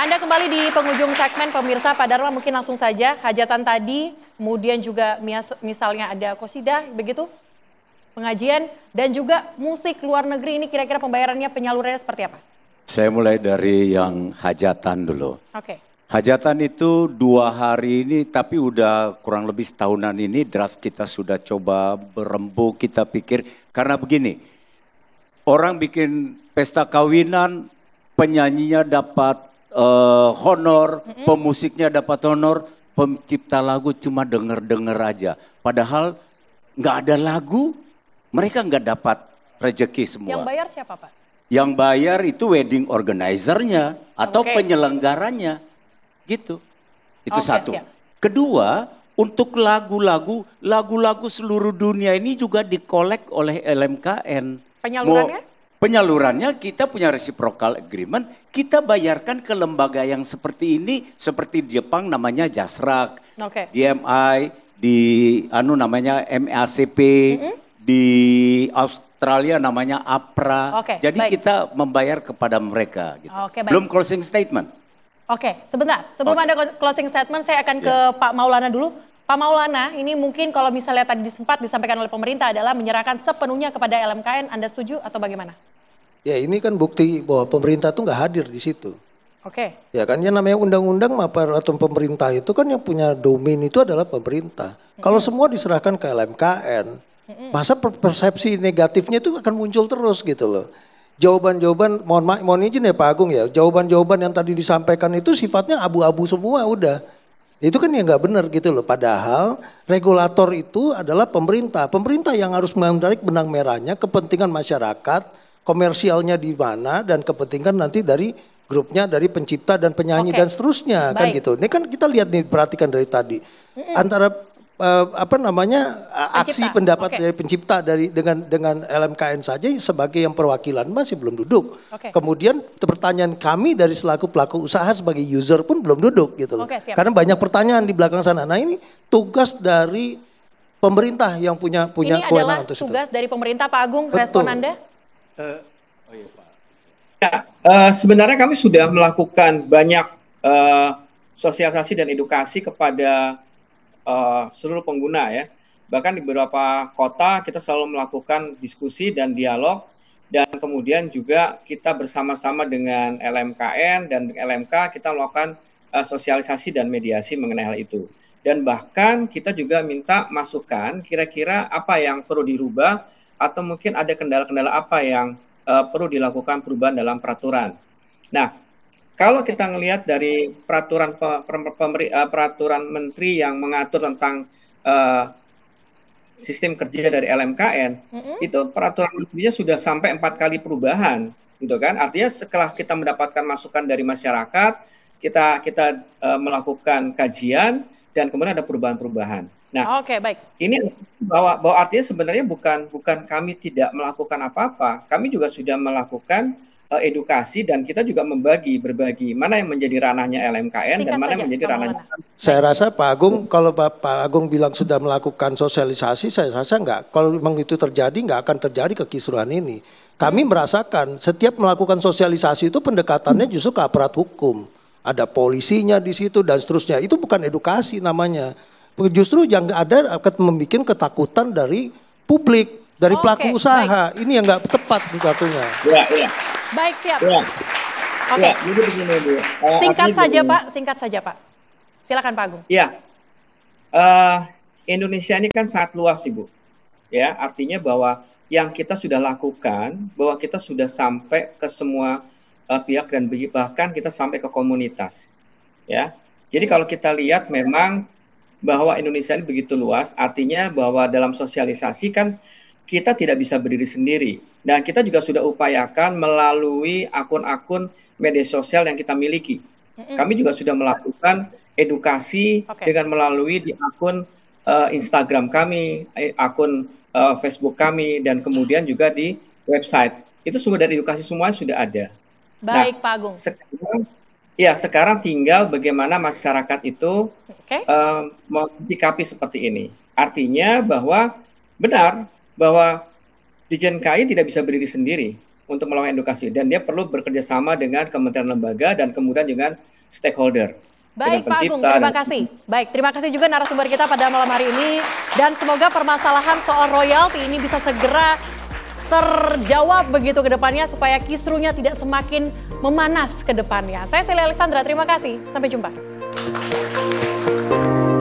Anda kembali di penghujung segmen pemirsa, Pak Darma mungkin langsung saja hajatan tadi, kemudian juga misalnya ada qosidah begitu, pengajian, dan juga musik luar negeri ini kira-kira pembayarannya penyalurannya seperti apa? Saya mulai dari yang hajatan dulu. Oke. Hajatan itu 2 hari ini tapi udah kurang lebih setahunan ini draft kita sudah coba berembuk, kita pikir karena begini, orang bikin pesta kawinan, penyanyinya dapat honor, pemusiknya dapat honor, pencipta lagu cuma denger-denger aja. Padahal nggak ada lagu, mereka nggak dapat rezeki semua. Yang bayar siapa, Pak? Yang bayar itu wedding organizer-nya atau penyelenggaranya, gitu. Itu satu. Siap. Kedua, untuk lagu-lagu seluruh dunia ini juga dikolek oleh LMKN. Penyalurannya? Penyalurannya kita punya reciprocal agreement, kita bayarkan ke lembaga yang seperti ini, seperti di Jepang namanya JASRAC, DMI, di namanya MACP, di Australia namanya APRA. Jadi kita membayar kepada mereka. Gitu. Belum closing statement. Sebentar. Sebelum Anda closing statement, saya akan ke Pak Maulana dulu. Pak Maulana, ini mungkin kalau misalnya tadi sempat disampaikan oleh pemerintah adalah menyerahkan sepenuhnya kepada LMKN, Anda setuju atau bagaimana? Ya ini kan bukti bahwa pemerintah tuh nggak hadir di situ. Ya kan, yang namanya undang-undang atau pemerintah itu kan yang punya domain itu adalah pemerintah. Kalau semua diserahkan ke LMKN, masa persepsi negatifnya itu akan muncul terus gitu loh. Jawaban-jawaban, mohon izin ya Pak Agung ya, jawaban-jawaban yang tadi disampaikan itu sifatnya abu-abu semua udah. Itu kan ya nggak benar gitu loh. Padahal regulator itu adalah pemerintah. Pemerintah yang harus menarik benang merahnya, kepentingan masyarakat, komersialnya di mana, dan kepentingan nanti dari grupnya, dari pencipta dan penyanyi dan seterusnya. Kan gitu. Ini kan kita lihat nih, perhatikan dari tadi. Antara aksi pendapat dari pencipta dengan LMKN saja sebagai yang perwakilan masih belum duduk. Kemudian pertanyaan kami dari selaku pelaku usaha sebagai user pun belum duduk gitu loh. Karena banyak pertanyaan di belakang sana. Nah ini tugas dari pemerintah yang punya kewenangan untuk itu. Ini adalah tugas dari pemerintah, Pak Agung. Respon Anda? Sebenarnya kami sudah melakukan banyak sosialisasi dan edukasi kepada seluruh pengguna ya. Bahkan di beberapa kota kita selalu melakukan diskusi dan dialog, dan kemudian juga kita bersama-sama dengan LMKN dan LMK kita melakukan sosialisasi dan mediasi mengenai hal itu. Dan bahkan kita juga minta masukan kira-kira apa yang perlu dirubah atau mungkin ada kendala-kendala apa yang perlu dilakukan perubahan dalam peraturan. Nah, kalau kita melihat dari peraturan peraturan menteri yang mengatur tentang sistem kerja dari LMKN, itu peraturan menterinya sudah sampai 4 kali perubahan, gitu kan? Artinya setelah kita mendapatkan masukan dari masyarakat, kita melakukan kajian dan kemudian ada perubahan-perubahan. Nah, ini bahwa artinya sebenarnya bukan kami tidak melakukan apa-apa, kami juga sudah melakukan edukasi dan kita juga berbagi mana yang menjadi ranahnya LMKN dan mana yang menjadi ranahnya. Saya rasa Pak Agung, kalau Pak Agung bilang sudah melakukan sosialisasi, saya rasa enggak. Kalau memang itu terjadi, enggak akan terjadi kekisruhan ini. Kami merasakan setiap melakukan sosialisasi itu pendekatannya justru ke aparat hukum. Ada polisinya di situ dan seterusnya. Itu bukan edukasi namanya. Justru yang ada akan membuat ketakutan dari publik, dari pelaku usaha. Ini yang enggak tepat satunya. Baik, siap. Singkat saja Pak. Silakan Pak Agung. Indonesia ini kan sangat luas Ibu. Ya, artinya bahwa yang kita sudah lakukan, bahwa kita sudah sampai ke semua pihak dan bahkan kita sampai ke komunitas. Ya. Jadi kalau kita lihat memang bahwa Indonesia ini begitu luas, artinya bahwa dalam sosialisasi kan kita tidak bisa berdiri sendiri. Dan kita juga sudah upayakan melalui akun-akun media sosial yang kita miliki. Kami juga sudah melakukan edukasi dengan melalui di akun Instagram kami, akun Facebook kami, dan kemudian juga di website. Itu semua dari edukasi semua sudah ada. Baik, Pak Agung. Sekarang tinggal bagaimana masyarakat itu mensikapi seperti ini. Artinya bahwa benar bahwa Ditjen KAI tidak bisa berdiri sendiri. untuk melakukan edukasi. Dan dia perlu bekerja sama dengan kementerian lembaga dan kemudian dengan stakeholder. Baik Pak Agung, terima kasih. Baik, terima kasih juga narasumber kita pada malam hari ini. Dan semoga permasalahan soal royalti ini bisa segera terjawab begitu ke depannya supaya kisruhnya tidak semakin memanas ke depannya. Saya Celia Alexandra, terima kasih. Sampai jumpa.